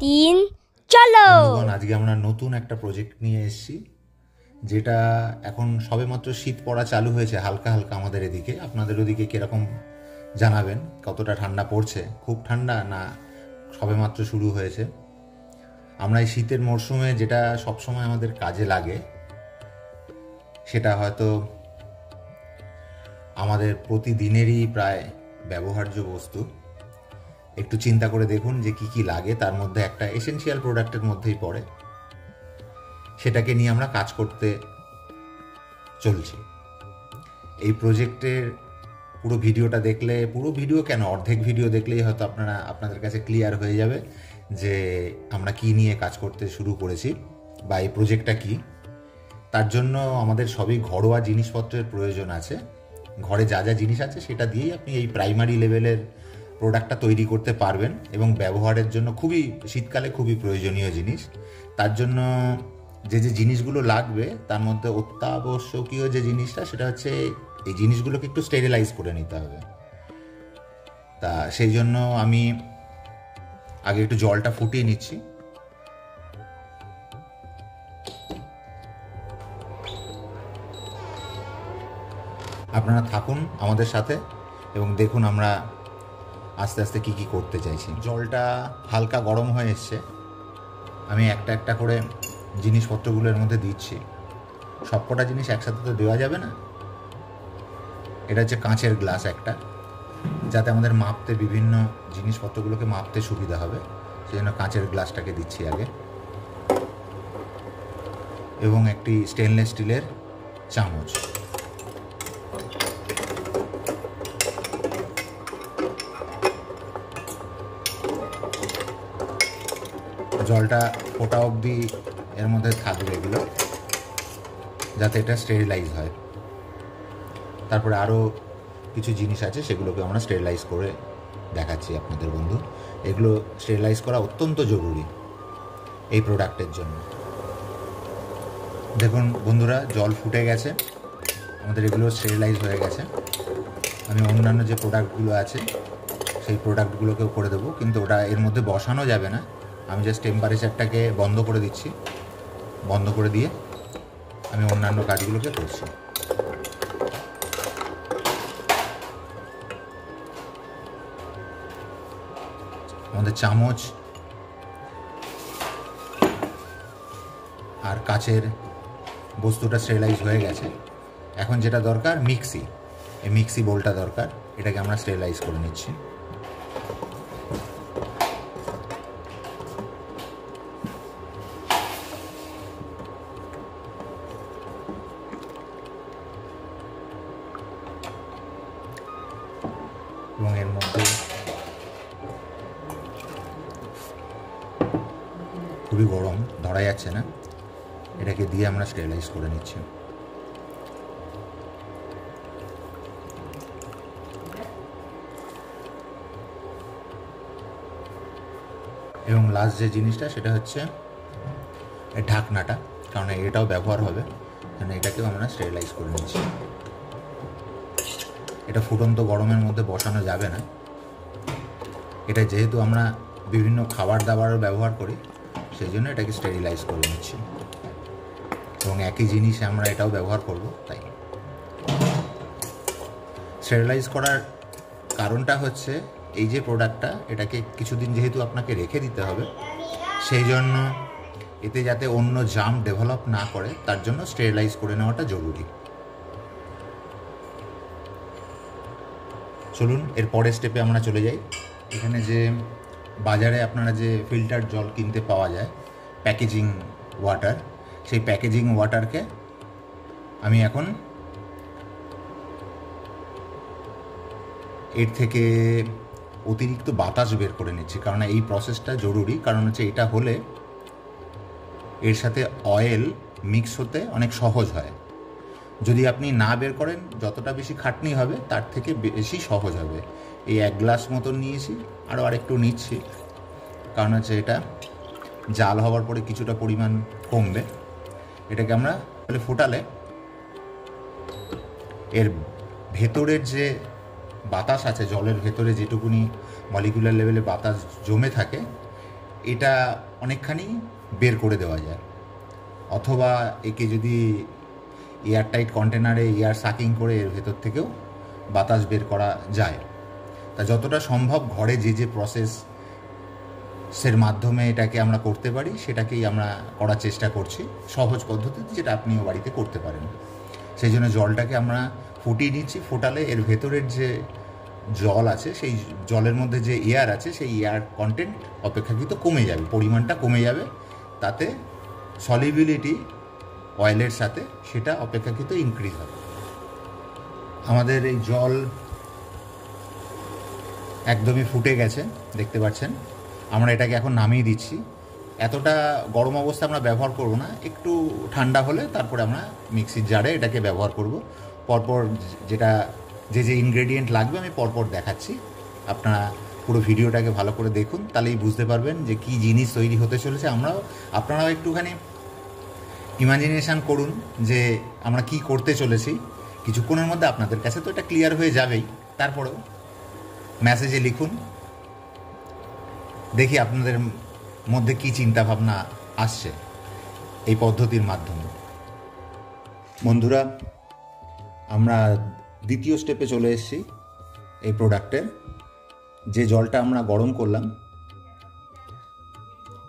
তিন চলো। বন্ধুগণ, আজকে আমরা নতুন একটা প্রজেক্ট নিয়ে এসেছি, যেটা এখন সবেমাত্র শীত পড়া চালু হয়েছে হালকা হালকা আমাদের এদিকে। আপনাদের ওদিকে কীরকম জানাবেন, কতটা ঠান্ডা পড়ছে? খুব ঠান্ডা না সবেমাত্র শুরু হয়েছে? আমরা এই শীতের মরশুমে যেটা সবসময় আমাদের কাজে লাগে, সেটা হয়তো আমাদের প্রতিদিনেরই প্রায় ব্যবহার্য বস্তু। একটু চিন্তা করে দেখুন যে কি কি লাগে, তার মধ্যে একটা এসেনশিয়াল প্রোডাক্টের মধ্যেই পড়ে। সেটাকে নিয়ে আমরা কাজ করতে চলছি। এই প্রজেক্টের পুরো ভিডিওটা দেখলে, পুরো ভিডিও কেন, অর্ধেক ভিডিও দেখলেই হয়তো আপনাদের কাছে ক্লিয়ার হয়ে যাবে যে আমরা কি নিয়ে কাজ করতে শুরু করেছি বা এই প্রজেক্টটা কি। তার জন্য আমাদের সবই ঘরোয়া জিনিসপত্রের প্রয়োজন আছে। ঘরে যা যা জিনিস আছে সেটা দিয়েই আপনি এই প্রাইমারি লেভেলের প্রোডাক্টটা তৈরি করতে পারবেন, এবং ব্যবহারের জন্য খুবই, শীতকালে খুবই প্রয়োজনীয় জিনিস। তার জন্য যে যে জিনিসগুলো লাগবে, তার মধ্যে অত্যাবশ্যকীয় যে জিনিসটা, সেটা হচ্ছে এই জিনিসগুলোকে একটু স্টেরিলাইজ করে নিতে হবে। তা সেই জন্য আমি আগে একটু জলটা ফুটিয়ে নিচ্ছি। আপনারা থাকুন আমাদের সাথে এবং দেখুন আমরা আস্তে আস্তে কি কি করতে চাইছি। জলটা হালকা গরম হয়ে এসছে, আমি একটা একটা করে জিনিসপত্রগুলো এর মধ্যে দিচ্ছি। সবকটা জিনিস একসাথে তো দেওয়া যাবে না। এটা হচ্ছে কাঁচের গ্লাস একটা, যাতে আমাদের মাপতে, বিভিন্ন জিনিসপত্রগুলোকে মাপতে সুবিধা হবে, সেই জন্য কাঁচের গ্লাসটাকে দিচ্ছি আগে। এবং একটি স্টেনলেস স্টিলের চামচ। জলটা ফোটা অবধি এর মধ্যে থাকবে এগুলো, যাতে এটা স্টেরিলাইজ হয়। তারপরে আরও কিছু জিনিস আছে, সেগুলোকে আমরা স্টেরিলাইজ করে দেখাচ্ছি আপনাদের বন্ধু। এগুলো স্টেরিলাইজ করা অত্যন্ত জরুরি এই প্রোডাক্টের জন্য। দেখুন বন্ধুরা, জল ফুটে গেছে, আমাদের এগুলো স্টেরিলাইজ হয়ে গেছে। আমি অন্যান্য যে প্রোডাক্টগুলো আছে সেই প্রোডাক্টগুলোকেও করে দেবো, কিন্তু ওটা এর মধ্যে বসানো যাবে না। আমি জাস্ট টেম্পারেচারটাকে বন্ধ করে দিচ্ছি। বন্ধ করে দিয়ে আমি অন্যান্য কাজগুলোকে করছি। আমাদের চামচ আর কাচের বস্তুটা স্টেরিলাইজ হয়ে গেছে। এখন যেটা দরকার, মিক্সি। এই মিক্সি বোলটা দরকার, এটাকে আমরা স্টেরিলাইজ করে নিচ্ছি। এবং এর মধ্যে খুবই গরম, ধরা যাচ্ছে না, এটাকে দিয়ে আমরা স্টেরিলাইজ করে নিচ্ছি। এবং লাস্ট যে জিনিসটা, সেটা হচ্ছে ঢাকনাটা, কারণ এটাও ব্যবহার হবে, কারণ এটাকেও আমরা স্টেরিলাইজ করে নিচ্ছি। এটা ফুটন্ত গরমের মধ্যে বসানো যাবে না। এটা যেহেতু আমরা বিভিন্ন খাবার দাবারও ব্যবহার করি, সেই জন্য এটাকে স্টেরিলাইজ করে নিচ্ছি। এবং একই জিনিস আমরা এটাও ব্যবহার করব, তাই স্টেরিলাইজ করার কারণটা হচ্ছে, এই যে প্রোডাক্টটা, এটাকে কিছুদিন যেহেতু আপনাকে রেখে দিতে হবে, সেই জন্য এতে যাতে অন্য জাম ডেভেলপ না করে, তার জন্য স্টেরিলাইজ করে নেওয়াটা জরুরি। চলুন এর পরের স্টেপে আমরা চলে যাই। এখানে যে বাজারে আপনারা যে ফিল্টার জল কিনতে পাওয়া যায়, প্যাকেজিং ওয়াটার, সেই প্যাকেজিং ওয়াটারকে আমি এখন এর থেকে অতিরিক্ত বাতাস বের করে নিচ্ছি, কারণ এই প্রসেসটা জরুরি। কারণ হচ্ছে এটা হলে এর সাথে অয়েল মিক্স হতে অনেক সহজ হয়। যদি আপনি না বের করেন, যতটা বেশি খাটনি হবে, তার থেকে বেশি সহজ হবে। এই 1 গ্লাস মতন নিয়েছি, আরও আরেকটু নিচ্ছি, কারণ হচ্ছে এটা জাল হওয়ার পরে কিছুটা পরিমাণ কমবে। এটাকে আমরা ফোটালে এর ভেতরের যে বাতাস আছে, জলের ভেতরে যেটুকুনি মলিকুলার লেভেলে বাতাস জমে থাকে, এটা অনেকখানি বের করে দেওয়া যায়, অথবা একে যদি এয়ারটাইট কন্টেনারে এয়ার সাকিং করে এর ভেতর থেকেও বাতাস বের করা যায়। তা যতটা সম্ভব ঘরে যে যে প্রসেসের মাধ্যমে এটাকে আমরা করতে পারি সেটাকেই আমরা করার চেষ্টা করছি, সহজ পদ্ধতিতে, যেটা আপনিও বাড়িতে করতে পারেন। সেই জন্য জলটাকে আমরা ফুটিয়ে নিচ্ছি। ফোটালে এর ভেতরের যে জল আছে, সেই জলের মধ্যে যে এয়ার আছে, সেই এয়ার কন্টেন্ট অপেক্ষাকৃত কমে যাবে, পরিমাণটা কমে যাবে। তাতে সলিবিলিটি অয়েলের সাথে সেটা অপেক্ষাকৃত ইনক্রিজ হবে। আমাদের এই জল একদমই ফুটে গেছে, দেখতে পাচ্ছেন। আমরা এটাকে এখন নামিয়ে দিচ্ছি। এতটা গরম অবস্থা আমরা ব্যবহার করব না, একটু ঠান্ডা হলে তারপরে আমরা মিক্সির জারে এটাকে ব্যবহার করব। পরপর যেটা যে যে ইনগ্রেডিয়েন্ট লাগবে আমি পরপর দেখাচ্ছি। আপনারা পুরো ভিডিওটাকে ভালো করে দেখুন, তাহলেই বুঝতে পারবেন যে কী জিনিস তৈরি হতে চলেছে। আপনারাও একটুখানি ইমাজিনেশান করুন যে আমরা কি করতে চলেছি। কিছুক্ষণের মধ্যে আপনাদের কাছে তো এটা ক্লিয়ার হয়ে যাবেই, তারপরেও মেসেজে লিখুন, দেখি আপনাদের মধ্যে কি চিন্তা ভাবনা আসছে এই পদ্ধতির মাধ্যমে। বন্ধুরা, আমরা দ্বিতীয় স্টেপে চলে এসেছি। এই প্রোডাক্টের যে জলটা আমরা গরম করলাম,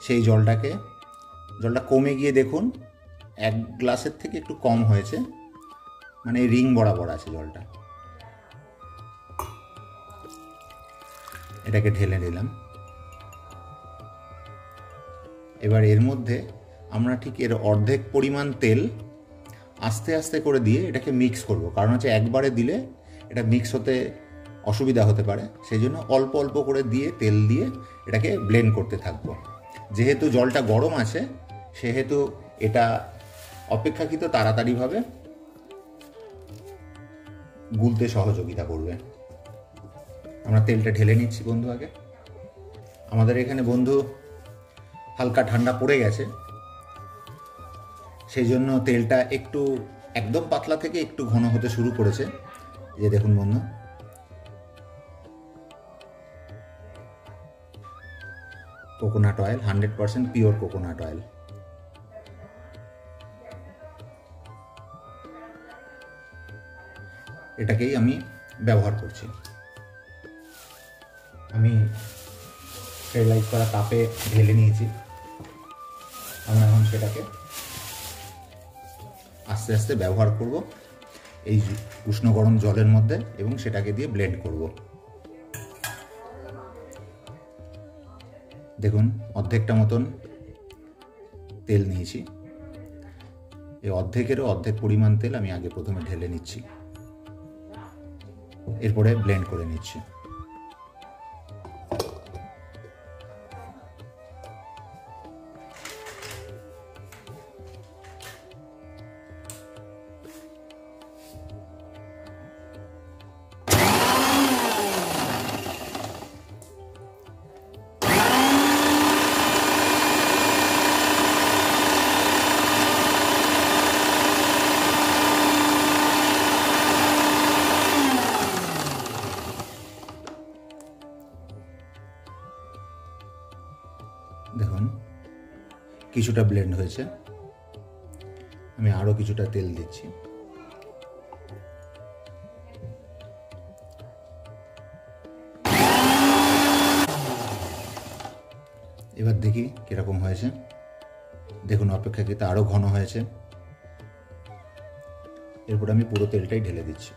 সেই জলটা কমে গিয়ে দেখুন 1 গ্লাসের থেকে একটু কম হয়েছে, মানে রিং বরাবর আছে জলটা। এটাকে ঢেলে নিলাম। এবার এর মধ্যে আমরা ঠিক এর অর্ধেক পরিমাণ তেল আস্তে আস্তে করে দিয়ে এটাকে মিক্স করব। কারণ হচ্ছে একবারে দিলে এটা মিক্স হতে অসুবিধা হতে পারে, সেই জন্য অল্প অল্প করে দিয়ে তেল দিয়ে এটাকে ব্লেন্ড করতে থাকবো। যেহেতু জলটা গরম আছে, সেহেতু এটা অপেক্ষাকৃত তাড়াতাড়িভাবে গুলতে সহযোগিতা করবে। আমরা তেলটা ঢেলে নিচ্ছি বন্ধু। আগে আমাদের এখানে বন্ধু হালকা ঠান্ডা পড়ে গেছে, সেই জন্য তেলটা একটু একদম পাতলা থেকে একটু ঘন হতে শুরু করেছে। যে দেখুন বন্ধু, coconut oil, 100% pure coconut oil. এটাকেই আমি ব্যবহার করছি। আমি স্টেরিলাইজ করা কাপে ঢেলে নিয়েছি। আমরা এখন সেটাকে আস্তে আস্তে ব্যবহার করব এই উষ্ণ গরম জলের মধ্যে, এবং সেটাকে দিয়ে ব্লেন্ড করব। দেখুন, অর্ধেকটা মতন তেল নিয়েছি। এই অর্ধেকেরও অর্ধেক পরিমাণ তেল আমি আগে প্রথমে ঢেলে নিচ্ছি, এরপরে ব্লেন্ড করে নিচ্ছি। দেখুন কিছুটা ব্লেন্ড হয়েছে, আমি আরো কিছুটা তেল দিচ্ছি। এবার দেখি কিরকম হয়েছে। দেখুন অপেক্ষাকৃত আরো ঘন হয়েছে। এরপর আমি পুরো তেলটাই ঢেলে দিচ্ছি।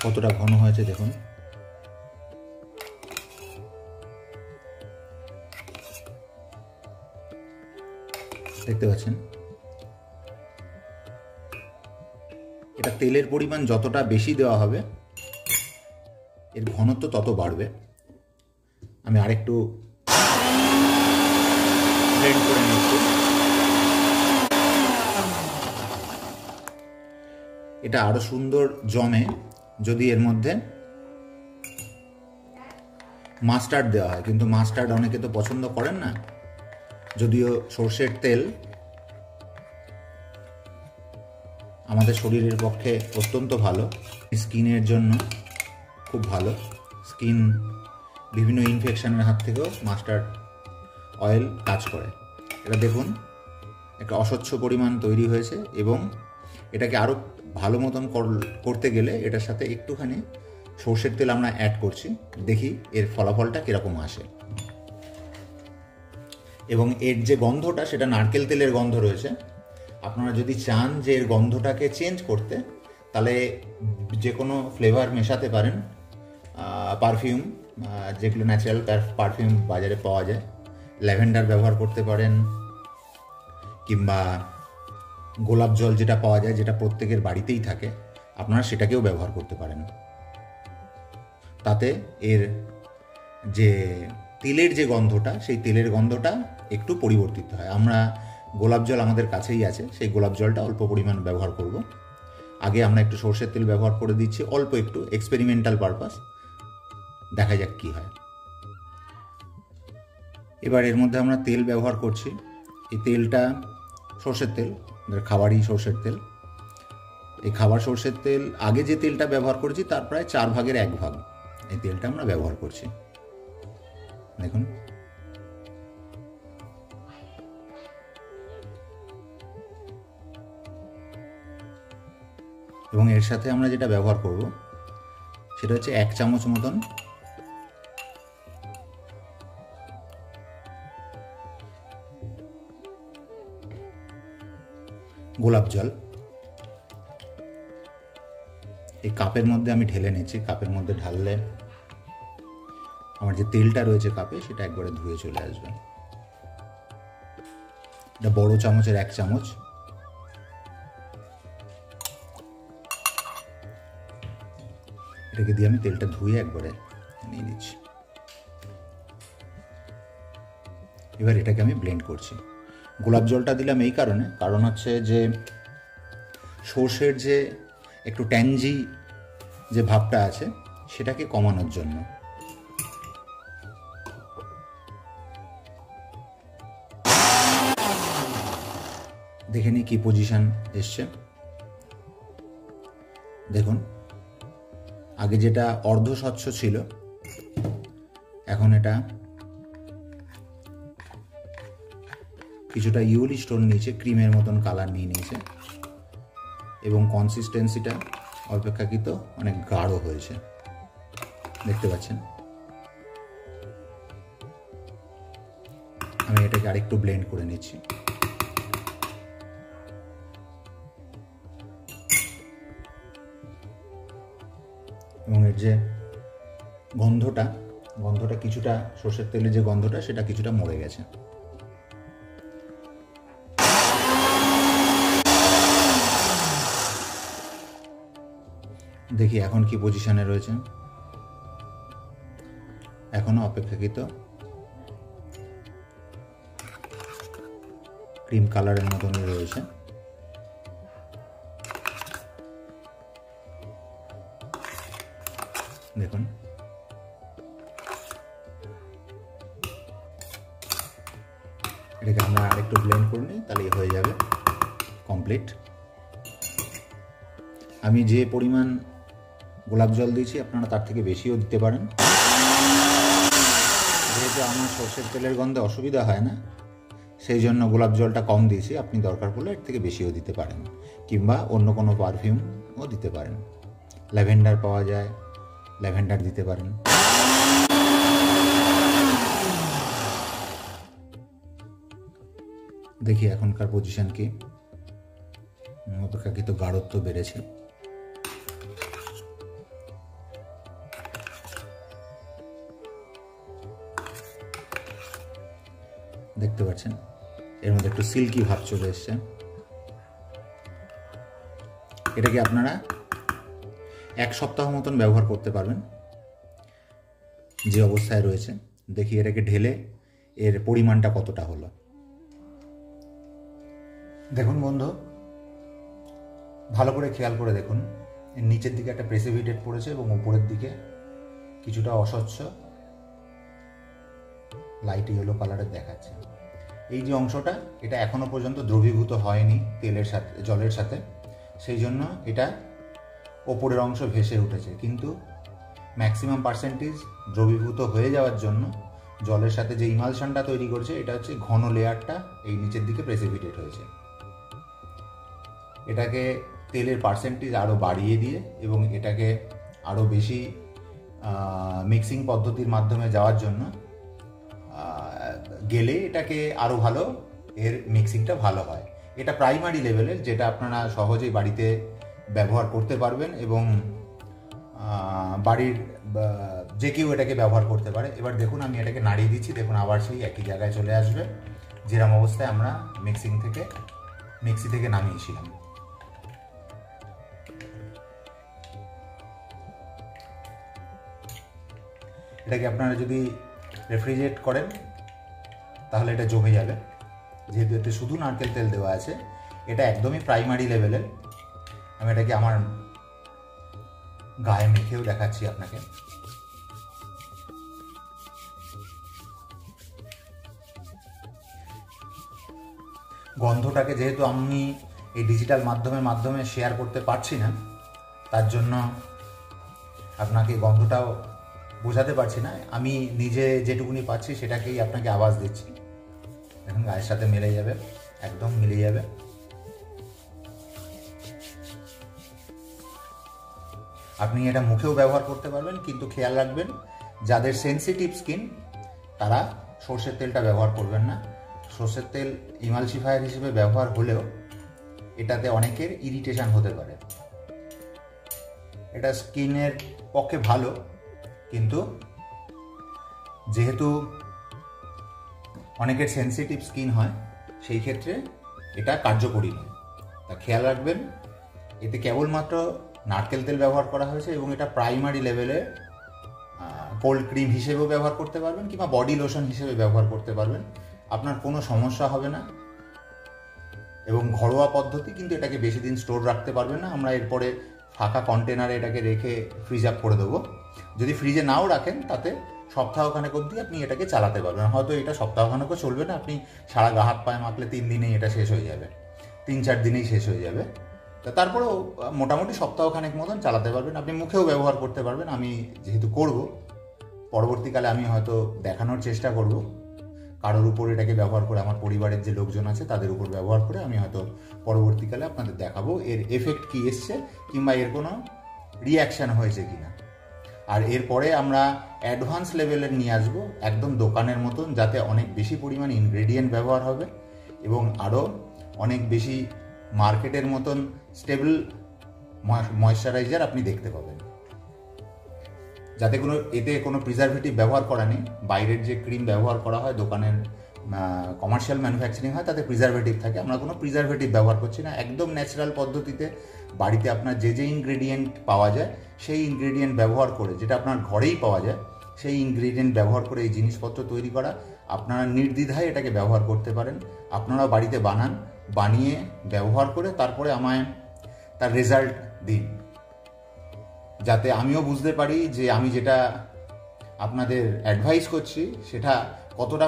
কতটা ঘন হয়েছে দেখুন। দেখতে পাচ্ছেন, এটা তেলের পরিমাণ যতটা বেশি দেওয়া হবে এর ঘনত্ব তত বাড়বে। আমি আরেকটু ব্লেন্ড করে নিচ্ছি। এটা আরো সুন্দর জমে যদি এর মধ্যে মাস্টার্ড দেওয়া হয়, কিন্তু মাস্টার্ড অনেকে তো পছন্দ করেন না। যদিও সর্ষের তেল আমাদের শরীরের পক্ষে অত্যন্ত ভালো, স্কিনের জন্য খুব ভালো, স্কিন বিভিন্ন ইনফেকশনের হাত থেকেও মাস্টার্ড অয়েল কাজ করে। এটা দেখুন একটা অস্বচ্ছ পরিমাণ তৈরি হয়েছে, এবং এটাকে আরও ভালো মতন করতে গেলে এটার সাথে একটুখানি সর্ষের তেল আমরা অ্যাড করছি। দেখি এর ফলাফলটা কীরকম আসে। এবং এর যে গন্ধটা সেটা নারকেল তেলের গন্ধ রয়েছে। আপনারা যদি চান যে এর গন্ধটাকে চেঞ্জ করতে, তাহলে যে কোনো ফ্লেভার মেশাতে পারেন। পারফিউম, যেগুলো ন্যাচারাল পারফিউম বাজারে পাওয়া যায়, ল্যাভেন্ডার ব্যবহার করতে পারেন, কিংবা গোলাপ জল যেটা পাওয়া যায়, যেটা প্রত্যেকের বাড়িতেই থাকে, আপনারা সেটাকেও ব্যবহার করতে পারেন। তাতে এর যে তেলের যে গন্ধটা, সেই তেলের গন্ধটা একটু পরিবর্তিত হয়। আমরা গোলাপ জল আমাদের কাছেই আছে, সেই গোলাপ জলটা অল্প পরিমাণ ব্যবহার করব। আগে আমরা একটু সর্ষের তেল ব্যবহার করে দিচ্ছি, অল্প একটু, এক্সপেরিমেন্টাল পারপাস, দেখা যাক কি হয়। এবার এর মধ্যে আমরা তেল ব্যবহার করছি। এই তেলটা সর্ষের তেল, খাবারই সর্ষের তেল। এই খাবার সর্ষের তেল, আগে যে তেলটা ব্যবহার করেছি তার প্রায় 4 ভাগের 1 ভাগ এই তেলটা আমরা ব্যবহার করছি। দেখুন, এবং এর সাথে আমরা যেটা ব্যবহার করব সেটা হচ্ছে 1 চামচ মতন গোলাপ জল। এই কাপের মধ্যে আমি ঢেলে নিচ্ছি। কাপের মধ্যে ঢাললে আমার যে তেলটা রয়েছে কাপে, সেটা একবারে ধুয়ে চলে আসবে। এটা বড় চামচের 1 চামচ। এটাকে দিয়ে আমি তেলটা ধুয়ে একবারে নিয়ে নিচ্ছি। এবার এটাকে আমি ব্লেন্ড করছি। গোলাপ জলটা দিলাম এই কারণ হচ্ছে যে সর্ষের যে একটু ট্যাঞ্জি যে ভাবটা আছে, সেটাকে কমানোর জন্য। দেখে নিই কি পজিশন এসছে। দেখুন, আগে যেটা অর্ধ স্বচ্ছ ছিল, এখন এটা কিছুটা ইউলি স্টোন নিয়েছে, ক্রিমের মতন কালার নিয়ে নিয়েছে, এবং কনসিস্টেন্সিটা অপেক্ষাকৃত অনেক গাঢ় হয়েছে, দেখতে পাচ্ছেন। আমি এটাকে আরেকটু ব্লেন্ড করে নিচ্ছি। এবং এর যে গন্ধটা কিছুটা, সর্ষের তেলের যে গন্ধটা, সেটা কিছুটা মরে গেছে। দেখি এখন কি পজিশনে রয়েছে। এখনো অপেক্ষাকৃত ক্রিম কালারের মতনই রয়েছে। দেখুন, এটাকে আমরা আরেকটু ব্লেন্ড করে নিই, তাহলেই হয়ে যাবে কমপ্লিট। আমি যে পরিমাণ গোলাপ জল দিয়েছি, আপনারা তার থেকে বেশিও দিতে পারেন। যেহেতু আমার সর্ষের তেলের গন্ধে অসুবিধা হয় না, সেই জন্য গোলাপ জলটা কম দিয়েছি। আপনি দরকার পড়লে এর থেকে বেশিও দিতে পারেন, কিংবা অন্য কোনো পারফিউমও দিতে পারেন। ল্যাভেন্ডার পাওয়া যায়, ল্যাভেন্ডার দিতে পারেন। দেখি এখনকার পজিশন কি। অপেক্ষাকৃত গাঢ়ত্ব বেড়েছে। দেখতে পাচ্ছেন এর মধ্যে একটু সিল্কি ভাব চলে এসছে। এটাকে আপনারা 1 সপ্তাহ মতন ব্যবহার করতে পারবেন। যে অবস্থায় রয়েছে। দেখি এটাকে ঢেলে এর পরিমাণটা কতটা হলো। দেখুন বন্ধু, ভালো করে খেয়াল করে দেখুন, এর নিচের দিকে একটা প্রেসিপিটেট পড়েছে এবং উপরের দিকে কিছুটা অস্বচ্ছ লাইট ইয়েলো কালারের দেখাচ্ছে। এই যে অংশটা, এটা এখনো পর্যন্ত দ্রবীভূত হয়নি তেলের সাথে, জলের সাথে, সেই জন্য এটা ওপরের অংশ ভেসে উঠেছে। কিন্তু ম্যাক্সিমাম পার্সেন্টেজ দ্রবীভূত হয়ে যাওয়ার জন্য জলের সাথে যে ইমালশনটা তৈরি করছে, এটা হচ্ছে ঘন লেয়ারটা এই নিচের দিকে প্রেসিপিটেট হয়েছে। এটাকে তেলের পার্সেন্টেজ আরও বাড়িয়ে দিয়ে এবং এটাকে আরও বেশি মিক্সিং পদ্ধতির মাধ্যমে যাওয়ার জন্য গেলে এটাকে আরও ভালো, এর মিক্সিংটা ভালো হয়। এটা প্রাইমারি লেভেলের, যেটা আপনারা সহজেই বাড়িতে ব্যবহার করতে পারবেন এবং বাড়ির যে কেউ এটাকে ব্যবহার করতে পারে। এবার দেখুন আমি এটাকে নাড়িয়ে দিচ্ছি, দেখুন আবার সেই একই জায়গায় চলে আসবে যেরকম অবস্থায় আমরা মিক্সি থেকে নামিয়েছিলাম। এটাকে আপনারা যদি রেফ্রিজারেট করেন তাহলে এটা জমে যাবে। যেহেতু এতে শুধু নারকেল তেল দেওয়া আছে, এটা একদমই প্রাইমারি লেভেলের। আমি এটাকে আমার গায়ে মেখেও দেখাচ্ছি আপনাকে। গন্ধটাকে যেহেতু আমি এই ডিজিটাল মাধ্যমে শেয়ার করতে পারছি না, তার জন্য আপনাকে গন্ধটাও বোঝাতে পারছি না। আমি নিজে যেটুকুনি পাচ্ছি সেটাকেই আপনাকে আওয়াজ দিচ্ছি। এখন গায়ের সাথে মিলে যাবে, একদম মিলে যাবে। আপনি এটা মুখেও ব্যবহার করতে পারবেন, কিন্তু খেয়াল রাখবেন যাদের সেনসিটিভ স্কিন তারা সর্ষের তেলটা ব্যবহার করবেন না। সর্ষের তেল ইমালসিফায়ার হিসেবে ব্যবহার হলেও এটাতে অনেকের ইরিটেশন হতে পারে। এটা স্কিনের পক্ষে ভালো, কিন্তু যেহেতু অনেকের সেনসিটিভ স্কিন হয়, সেই ক্ষেত্রে এটা কার্যকরী নয়। তা খেয়াল রাখবেন, এতে কেবলমাত্র নারকেল তেল ব্যবহার করা হয়েছে এবং এটা প্রাইমারি লেভেলে কোল্ড ক্রিম হিসেবেও ব্যবহার করতে পারবেন কিংবা বডি লোশন হিসেবে ব্যবহার করতে পারবেন। আপনার কোনো সমস্যা হবে না এবং ঘরোয়া পদ্ধতি, কিন্তু এটাকে বেশি দিন স্টোর রাখতে পারবেন না। আমরা এরপরে ফাঁকা কন্টেনারে এটাকে রেখে ফ্রিজ আপ করে দেবো। যদি ফ্রিজে নাও রাখেন, তাতে সপ্তাহখানেক অবধি আপনি এটাকে চালাতে পারবেন। হয়তো এটা সপ্তাহখানেকও চলবে না, আপনি সারা গা হাত পায়ে মাখলে 3 দিনেই এটা শেষ হয়ে যাবে, 3-4 দিনেই শেষ হয়ে যাবে। তারপরেও মোটামুটি সপ্তাহখানেক মতন চালাতে পারবেন। আপনি মুখেও ব্যবহার করতে পারবেন। আমি যেহেতু করব, পরবর্তীকালে আমি হয়তো দেখানোর চেষ্টা করব কারোর উপর এটাকে ব্যবহার করে, আমার পরিবারের যে লোকজন আছে তাদের উপর ব্যবহার করে আমি হয়তো পরবর্তীকালে আপনাদের দেখাবো এর এফেক্ট কী এসছে কিংবা এর কোনো রিয়াকশান হয়েছে কিনা। আর এরপরে আমরা অ্যাডভান্স লেভেলের নিয়ে আসবো, একদম দোকানের মতন, যাতে অনেক বেশি পরিমাণ ইনগ্রেডিয়েন্ট ব্যবহার হবে এবং আরও অনেক বেশি মার্কেটের মতন স্টেবল ময়েশ্চারাইজার আপনি দেখতে পাবেন, যাতে এতে কোনো প্রিজারভেটিভ ব্যবহার করা নেই। বাইরের যে ক্রিম ব্যবহার করা হয়, দোকানের কমার্শিয়াল ম্যানুফ্যাকচারিং হয়, তাতে প্রিজারভেটিভ থাকে। আমরা কোনো প্রিজারভেটিভ ব্যবহার করছি না, একদম ন্যাচারাল পদ্ধতিতে বাড়িতে আপনার যে ইনগ্রেডিয়েন্ট পাওয়া যায় সেই ইনগ্রেডিয়েন্ট ব্যবহার করে, যেটা আপনার ঘরেই পাওয়া যায় সেই ইনগ্রেডিয়েন্ট ব্যবহার করে এই জিনিসপত্র তৈরি করা। আপনারা নির্দ্বিধায় এটাকে ব্যবহার করতে পারেন। আপনারাও বাড়িতে বানান, বানিয়ে ব্যবহার করে তারপরে আমায় তার রেজাল্ট দিন, যাতে আমিও বুঝতে পারি যে আমি যেটা আপনাদের অ্যাডভাইস করছি সেটা কতটা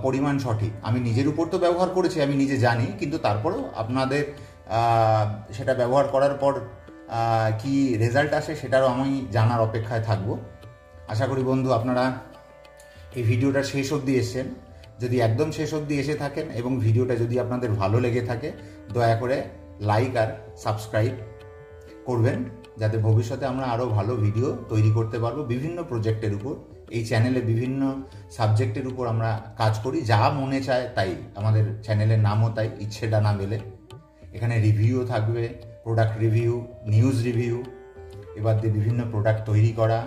পরিমাণ সঠিক। আমি নিজের উপর তো ব্যবহার করেছি, আমি নিজে জানি, কিন্তু তারপরেও আপনাদের সেটা ব্যবহার করার পর কি রেজাল্ট আসে সেটারও আমি জানার অপেক্ষায় থাকব। আশা করি বন্ধু আপনারা এই ভিডিওটা শেষ অবধি এসেছেন। যদি একদম শেষ অবধি এসে থাকেন এবং ভিডিওটা যদি আপনাদের ভালো লেগে থাকে, দয়া করে লাইক আর সাবস্ক্রাইব করবেন, যাতে ভবিষ্যতে আমরা আরও ভালো ভিডিও তৈরি করতে পারবো বিভিন্ন প্রজেক্টের উপর। এই চ্যানেলে বিভিন্ন সাবজেক্টের উপর আমরা কাজ করি, যা মনে চায় তাই। আমাদের চ্যানেলের নামও তাই, ইচ্ছে ডানা মেলে। এখানে রিভিউও থাকবে, প্রোডাক্ট রিভিউ, নিউজ রিভিউ, এবার দিয়ে বিভিন্ন প্রোডাক্ট তৈরি করা,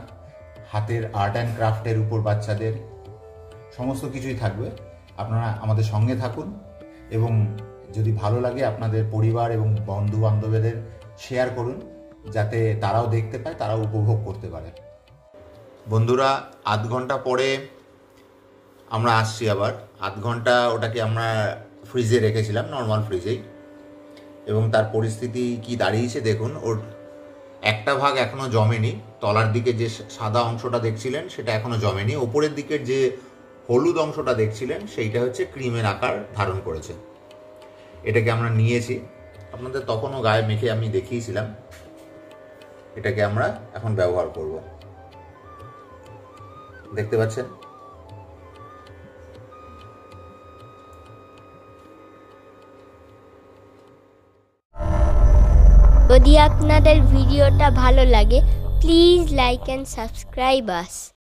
হাতের আর্ট অ্যান্ড ক্রাফটের উপর বাচ্চাদের সমস্ত কিছুই থাকবে। আপনারা আমাদের সঙ্গে থাকুন এবং যদি ভালো লাগে আপনাদের পরিবার এবং বন্ধু বান্ধবদের শেয়ার করুন, যাতে তারাও দেখতে পায়, তারাও উপভোগ করতে পারে। বন্ধুরা, আধ ঘন্টা পরে আমরা আসছি আবার। আধ ঘন্টা ওটাকে আমরা ফ্রিজে রেখেছিলাম, নর্মাল ফ্রিজেই, এবং তার পরিস্থিতি কি দাঁড়িয়েছে দেখুন। ওর একটা ভাগ এখনও জমেনি, তলার দিকে যে সাদা অংশটা দেখছিলেন সেটা এখনও জমেনি, ওপরের দিকের যে হলুদ অংশটা দেখছিলেন সেইটা হচ্ছে ক্রিমের আকার ধারণ করেছে। এটাকে আমরা নিয়েছি, আপনাদের তখনও গায়ে মেখে আমি দেখিয়েছিলাম। এটাকে আমরা এখন ব্যবহার করব, দেখতে পাচ্ছেন। যদি আপনাদের ভিডিওটা ভালো লাগে, please like and subscribe us.